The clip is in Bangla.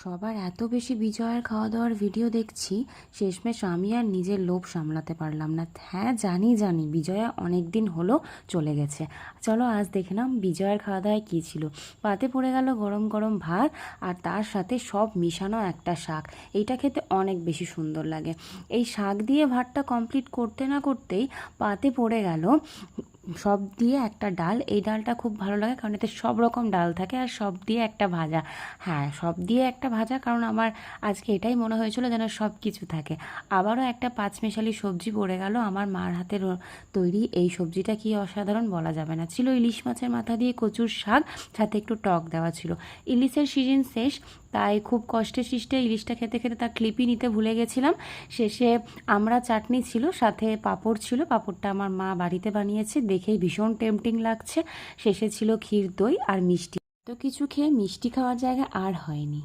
সবার এত বেশি বিজয়ের খাওয়া দাওয়ার ভিডিও দেখছি, শেষমেশ আমি আর নিজের লোভ সামলাতে পারলাম না। হ্যাঁ, জানি বিজয়া অনেক দিন হলো চলে গেছে। চলো আজ দেখে নাম বিজয়ের খাওয়া দাওয়ায় কী ছিল। পাতে পড়ে গেল গরম গরম ভাত, আর তার সাথে সব মিশানো একটা শাক। এইটা খেতে অনেক বেশি সুন্দর লাগে। এই শাক দিয়ে ভাতটা কমপ্লিট করতে না করতেই পাতে পড়ে গেল সব দিয়ে একটা ডাল। এই ডালটা খুব ভালো লাগে কারণ এতে সব রকম ডাল থাকে, আর সব দিয়ে একটা ভাজা। হ্যাঁ, সব দিয়ে একটা ভাজা, কারণ আমার আজকে এটাই মনে হয়েছিল যেন সব কিছু থাকে। আবারও একটা পাঁচমিশালি সবজি পড়ে গেল আমার মার হাতের তৈরি। এই সবজিটা কি অসাধারণ বলা যাবে না। ছিল ইলিশ মাছের মাথা দিয়ে কচুর শাক, সাথে একটু টক দেওয়া ছিল। ইলিশের সিজন শেষ, তাই খুব কষ্টে সৃষ্টে ইলিশটা খেতে খেতে তার ক্লিপই নিতে ভুলে গেছিলাম। শেষে আমরা চাটনি ছিল, সাথে পাঁপড় ছিল। পাঁপড়টা আমার মা বাড়িতে বানিয়েছে, দেখেই ভীষণ টেম্পটিং লাগছে। শেষে ছিল ক্ষীর, দই আর মিষ্টি। তো কিছু খেয়ে মিষ্টি খাওয়ার জায়গা আর হয়নি।